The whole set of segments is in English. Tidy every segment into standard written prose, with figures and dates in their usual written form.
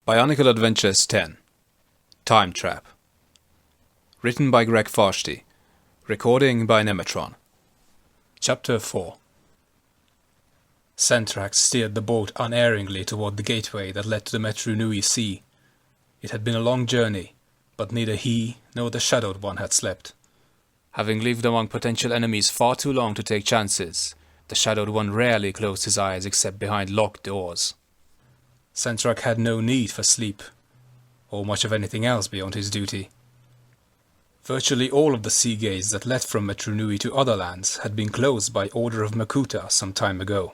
BIONICLE Adventures 10 Time Trap. Written by Greg Farshti. Recording by Nemetron. Chapter 4. Centrax steered the boat unerringly toward the gateway that led to the Metru Nui Sea. It had been a long journey, but neither he nor the Shadowed One had slept. Having lived among potential enemies far too long to take chances, the Shadowed One rarely closed his eyes except behind locked doors. Centrax had no need for sleep, or much of anything else beyond his duty. Virtually all of the sea gates that led from Metru Nui to other lands had been closed by order of Makuta some time ago.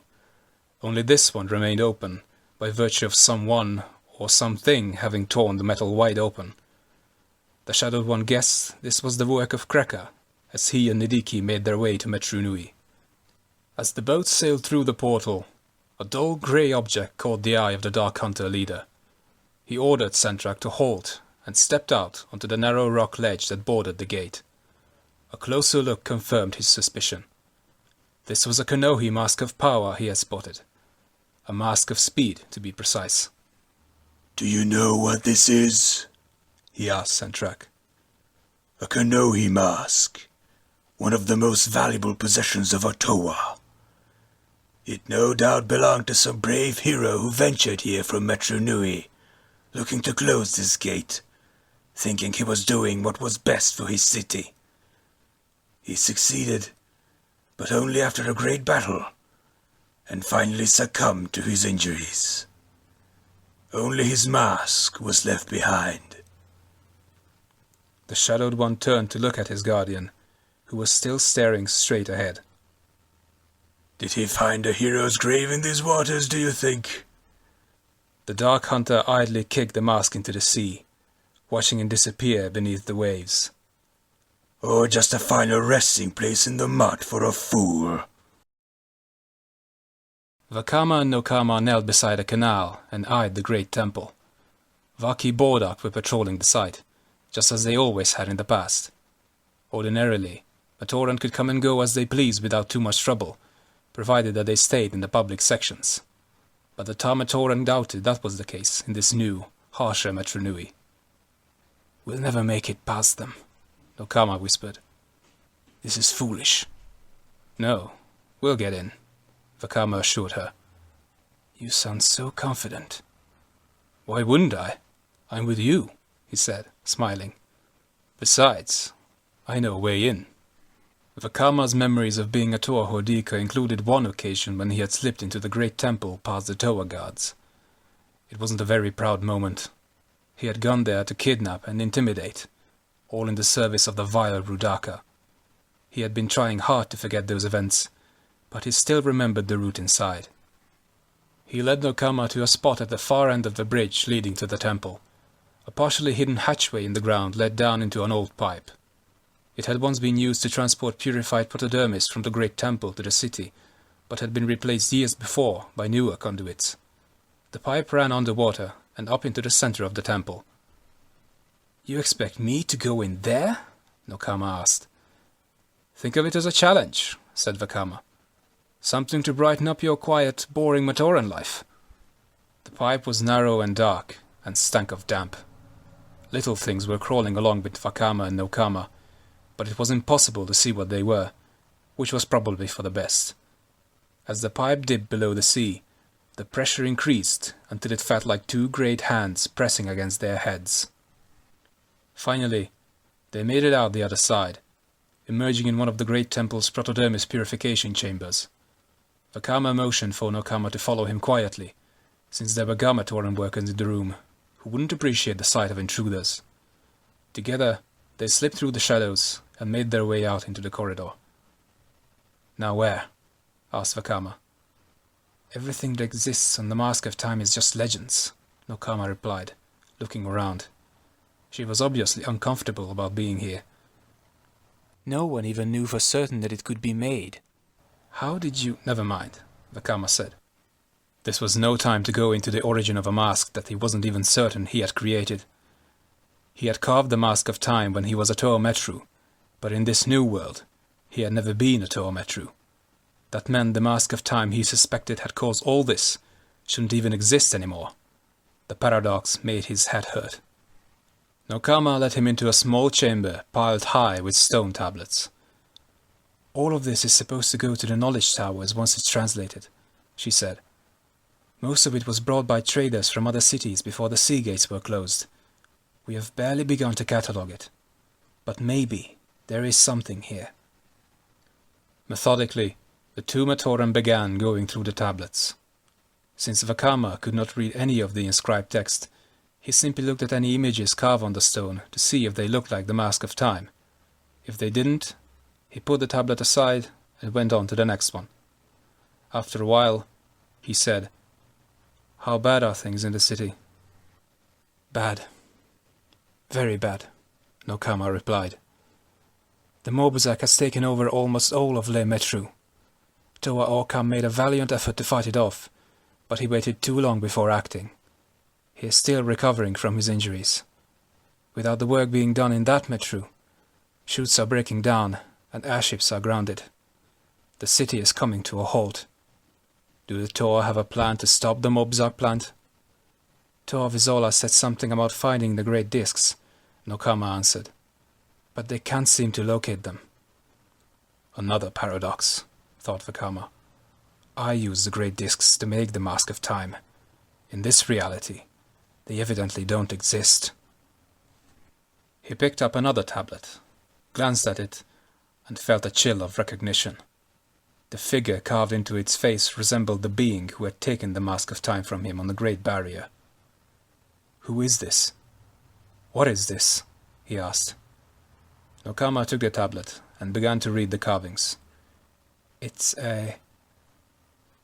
Only this one remained open, by virtue of someone or something having torn the metal wide open. The Shadowed One guessed this was the work of Kreka, as he and Nidiki made their way to Metru Nui. As the boat sailed through the portal, a dull grey object caught the eye of the Dark Hunter leader. He ordered Centrax to halt and stepped out onto the narrow rock ledge that bordered the gate. A closer look confirmed his suspicion. This was a Konohi mask of power he had spotted. A mask of speed, to be precise. "Do you know what this is?" he asked Centrax. "A Konohi mask, one of the most valuable possessions of Otowa. It no doubt belonged to some brave hero who ventured here from Metru Nui, looking to close this gate, thinking he was doing what was best for his city. He succeeded, but only after a great battle, and finally succumbed to his injuries. Only his mask was left behind." The Shadowed One turned to look at his guardian, who was still staring straight ahead. "Did he find a hero's grave in these waters, do you think?" The Dark Hunter idly kicked the mask into the sea, watching it disappear beneath the waves. "Or just a final resting place in the mud for a fool?" Vakama and Nokama knelt beside a canal and eyed the great temple. Vaki Bordak were patrolling the site, just as they always had in the past. Ordinarily, Matoran could come and go as they pleased without too much trouble, provided that they stayed in the public sections. But the Matoran doubted that was the case in this new, harsher Metru Nui. "We'll never make it past them," Nokama whispered. "This is foolish." "No, we'll get in," Vakama assured her. "You sound so confident." "Why wouldn't I? I'm with you," he said, smiling. "Besides, I know a way in." Vakama's memories of being a Toa Hordika included one occasion when he had slipped into the great temple past the Toa guards. It wasn't a very proud moment. He had gone there to kidnap and intimidate, all in the service of the vile Rudaka. He had been trying hard to forget those events, but he still remembered the route inside. He led Nokama to a spot at the far end of the bridge leading to the temple. A partially hidden hatchway in the ground led down into an old pipe. It had once been used to transport purified protodermis from the great temple to the city, but had been replaced years before by newer conduits. The pipe ran underwater and up into the center of the temple. "You expect me to go in there?" Nokama asked. "Think of it as a challenge," said Vakama. "Something to brighten up your quiet, boring Matoran life." The pipe was narrow and dark, and stank of damp. Little things were crawling along with Vakama and Nokama, but it was impossible to see what they were, which was probably for the best. As the pipe dipped below the sea, the pressure increased until it felt like two great hands pressing against their heads. Finally, they made it out the other side, emerging in one of the great temple's protodermis purification chambers. Vakama motioned for Nokama to follow him quietly, since there were Gamatoran workers in the room who wouldn't appreciate the sight of intruders. Together, they slipped through the shadows and made their way out into the corridor. "Now where?" asked Vakama. "Everything that exists on the Mask of Time is just legends," Nokama replied, looking around. She was obviously uncomfortable about being here. "No one even knew for certain that it could be made. How did you—" "Never mind," Vakama said. This was no time to go into the origin of a mask that he wasn't even certain he had created. He had carved the Mask of Time when he was a Toa Metru, but in this new world, he had never been a Toa Metru. That meant the Mask of Time he suspected had caused all this shouldn't even exist anymore. The paradox made his head hurt. Nokama led him into a small chamber piled high with stone tablets. "All of this is supposed to go to the knowledge towers once it's translated," she said. "Most of it was brought by traders from other cities before the sea gates were closed. We have barely begun to catalogue it. But maybe there is something here." Methodically, the two Matoran began going through the tablets. Since Vakama could not read any of the inscribed text, he simply looked at any images carved on the stone to see if they looked like the Mask of Time. If they didn't, he put the tablet aside and went on to the next one. After a while, he said, "How bad are things in the city?" "Bad. Very bad," Nokama replied. "The morbizak has taken over almost all of Le Metru. Toa Orca made a valiant effort to fight it off, but he waited too long before acting. He is still recovering from his injuries. Without the work being done in that Metru, chutes are breaking down and airships are grounded. The city is coming to a halt. Do the Toa have a plan to stop the morbizak plant?" "Toa Vizola said something about finding the great discs," Nokama answered. "But they can't seem to locate them." "Another paradox," thought Vakama. "I use the great discs to make the Mask of Time. In this reality, they evidently don't exist." He picked up another tablet, glanced at it, and felt a chill of recognition. The figure carved into its face resembled the being who had taken the Mask of Time from him on the Great Barrier. "Who is this? What is this?" he asked. Nokama took the tablet and began to read the carvings.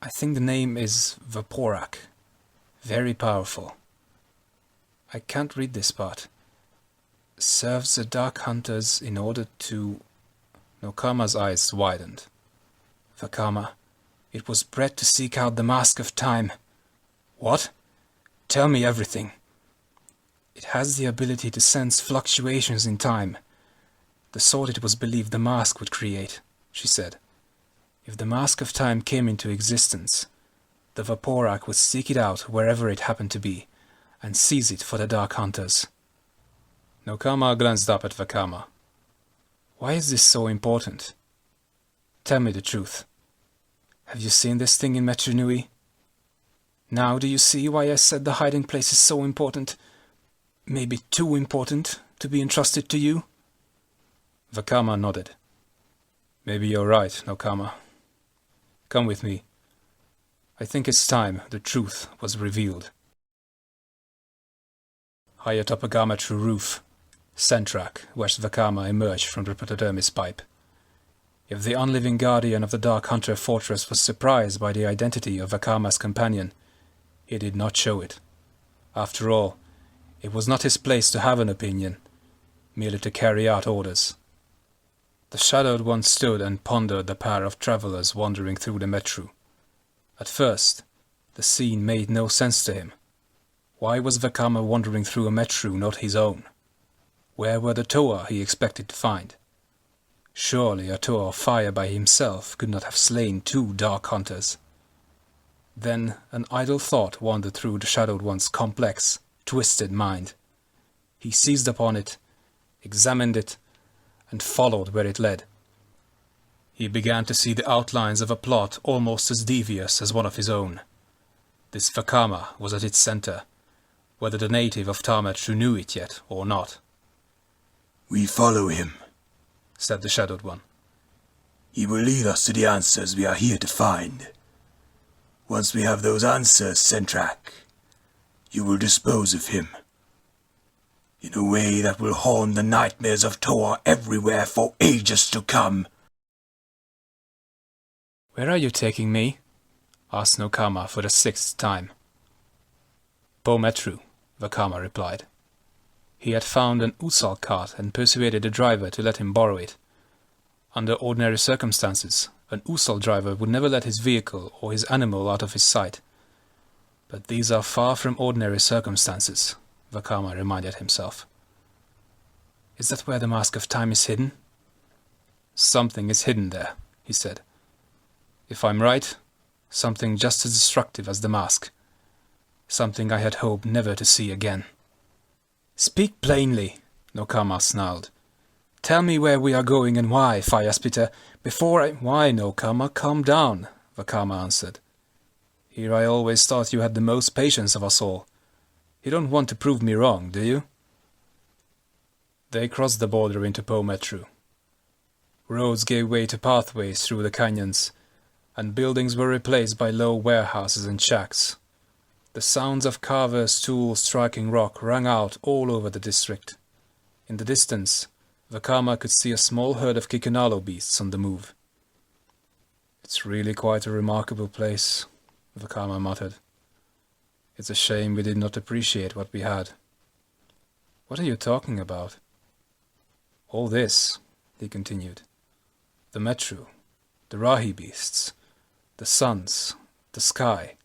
I think the name is Vaporak. Very powerful. I can't read this part. Serves the Dark Hunters in order to..." Nokama's eyes widened. "Vakama, it was bred to seek out the Mask of Time." "What? Tell me everything." "It has the ability to sense fluctuations in time. The sort it was believed the mask would create," she said. "If the Mask of Time came into existence, the Vaporak would seek it out wherever it happened to be, and seize it for the Dark Hunters." Nokama glanced up at Vakama. "Why is this so important? Tell me the truth. Have you seen this thing in Metru Nui? Now do you see why I said the hiding place is so important? Maybe too important to be entrusted to you?" Vakama nodded. "Maybe you're right, Nokama. Come with me. I think it's time the truth was revealed." High atop a Gamatru roof, Sentrak watched Vakama emerge from the Protodermis pipe. If the unliving guardian of the Dark Hunter fortress was surprised by the identity of Vakama's companion, he did not show it. After all, it was not his place to have an opinion, merely to carry out orders. The Shadowed One stood and pondered the pair of travelers wandering through the Metru. At first, the scene made no sense to him. Why was Vakama wandering through a Metru not his own? Where were the Toa he expected to find? Surely a Toa of fire by himself could not have slain 2 Dark Hunters. Then an idle thought wandered through the Shadowed One's complex, twisted mind. He seized upon it, examined it, and followed where it led. He began to see the outlines of a plot almost as devious as one of his own. This Vakama was at its center, whether the native of Tametru knew it yet or not. "We follow him," said the Shadowed One. "He will lead us to the answers we are here to find. Once we have those answers, Sentrak, you will dispose of him. In a way that will haunt the nightmares of Toa everywhere for ages to come." "Where are you taking me?" asked Nokama for the 6th time. "Pometru," Vakama replied. He had found an Usal cart and persuaded the driver to let him borrow it. Under ordinary circumstances, an Usal driver would never let his vehicle or his animal out of his sight. But these are far from ordinary circumstances, Vakama reminded himself. "Is that where the Mask of Time is hidden?" "Something is hidden there," he said. "If I'm right, something just as destructive as the mask. something I had hoped never to see again. "Speak plainly," Nokama snarled. "Tell me where we are going and why, Fire Splitter, before I—" "Why, Nokama, calm down," Vakama answered. "Here I always thought you had the most patience of us all. You don't want to prove me wrong, do you?" They crossed the border into Pometru. Roads gave way to pathways through the canyons, and buildings were replaced by low warehouses and shacks. The sounds of carvers' tools striking rock rang out all over the district. In the distance, Vakama could see a small herd of Kikanalo beasts on the move. "It's really quite a remarkable place," Vakama muttered. "It's a shame we did not appreciate what we had." "What are you talking about?" "All this," he continued. "The Metru, the Rahi beasts, the suns, the sky.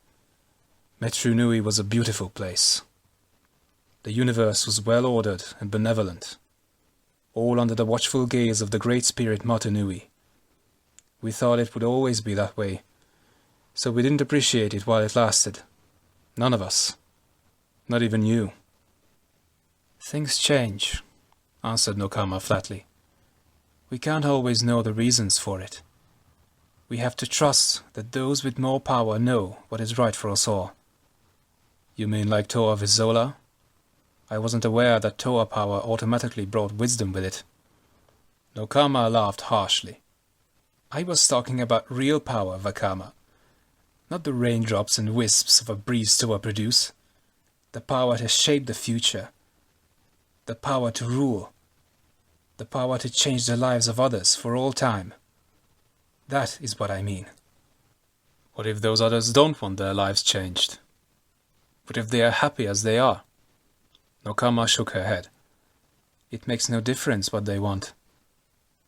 Metru Nui was a beautiful place. The universe was well ordered and benevolent, all under the watchful gaze of the great spirit Matanui. We thought it would always be that way, so we didn't appreciate it while it lasted. None of us. Not even you." "Things change," answered Nokama flatly. "We can't always know the reasons for it. We have to trust that those with more power know what is right for us all." "You mean like Toa Vizola? I wasn't aware that Toa power automatically brought wisdom with it." Nokama laughed harshly. "I was talking about real power, Vakama. Not the raindrops and wisps of a breeze Toa produce. The power to shape the future. The power to rule. The power to change the lives of others for all time. That is what I mean." "What if those others don't want their lives changed? What if they are happy as they are?" Nokama shook her head. "It makes no difference what they want.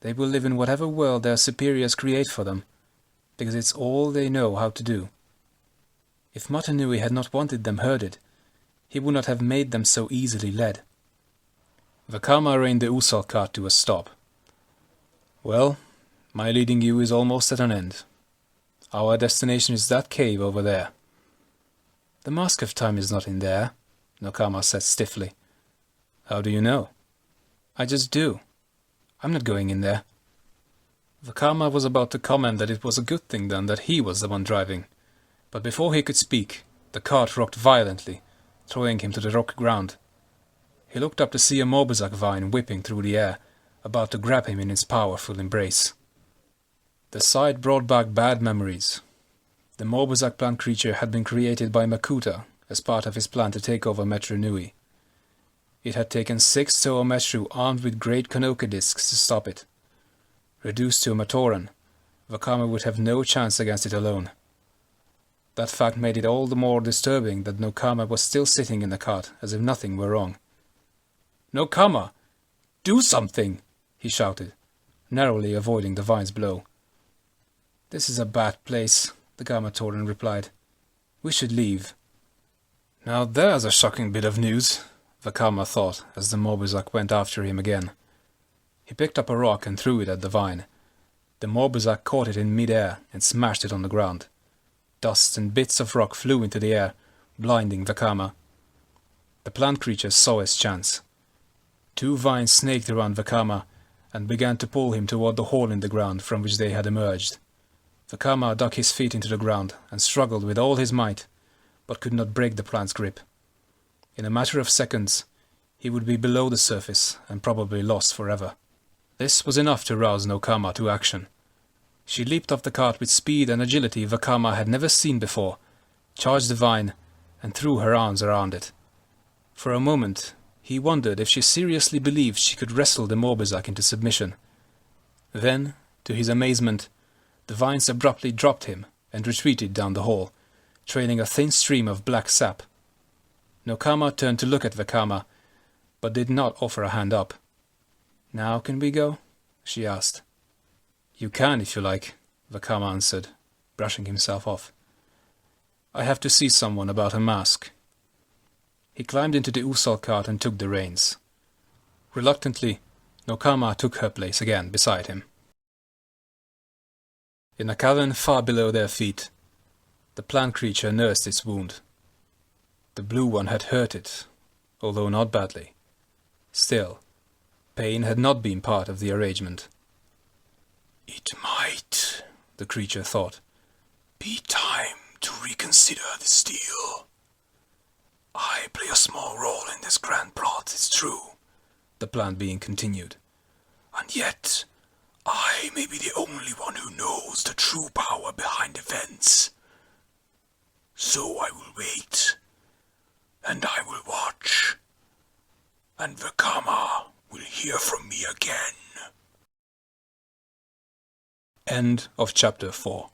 They will live in whatever world their superiors create for them, because it's all they know how to do. If Matanui had not wanted them herded, he would not have made them so easily led." Vakama reined the Usal cart to a stop. "Well, my leading you is almost at an end. Our destination is that cave over there." "The Mask of Time is not in there," Nokama said stiffly. "How do you know?" "I just do. I'm not going in there." Vakama was about to comment that it was a good thing then that he was the one driving, but before he could speak, the cart rocked violently, throwing him to the rocky ground. He looked up to see a morbizak vine whipping through the air, about to grab him in its powerful embrace. The sight brought back bad memories. The morbizak plant creature had been created by Makuta as part of his plan to take over Metru Nui. It had taken 6 Toa Metru armed with great Konoka discs to stop it. Reduced to a Matoran, Vakama would have no chance against it alone. That fact made it all the more disturbing that Nokama was still sitting in the cart as if nothing were wrong. "Nokama! Do something!" he shouted, narrowly avoiding the vine's blow. "This is a bad place," the Gamatoran replied. "We should leave." "Now there's a shocking bit of news," Vakama thought as the morbizak went after him again. He picked up a rock and threw it at the vine. The morbizak caught it in mid-air and smashed it on the ground. Dust and bits of rock flew into the air, blinding Vakama. The plant creature saw his chance. 2 vines snaked around Vakama and began to pull him toward the hole in the ground from which they had emerged. Vakama dug his feet into the ground and struggled with all his might, but could not break the plant's grip. In a matter of seconds, he would be below the surface and probably lost forever. This was enough to rouse Nokama to action. She leaped off the cart with speed and agility Vakama had never seen before, charged the vine, and threw her arms around it. For a moment, he wondered if she seriously believed she could wrestle the morbizak into submission. Then, to his amazement, the vines abruptly dropped him and retreated down the hall, trailing a thin stream of black sap. Nokama turned to look at Vakama, but did not offer a hand up. "Now can we go?" she asked. "You can if you like," Vakama answered, brushing himself off. "I have to see someone about a mask." He climbed into the Usal cart and took the reins. Reluctantly, Nokama took her place again beside him. In a cavern far below their feet, the plant creature nursed its wound. The blue one had hurt it, although not badly. Still, pain had not been part of the arrangement. It might, the creature thought, be time to reconsider this deal. I play a small role in this grand plot, it's true, the plant being continued. And yet, I may be the only one who knows the true power behind events. So I will wait, and I will watch, and Vakama will hear from me again. End of chapter 4.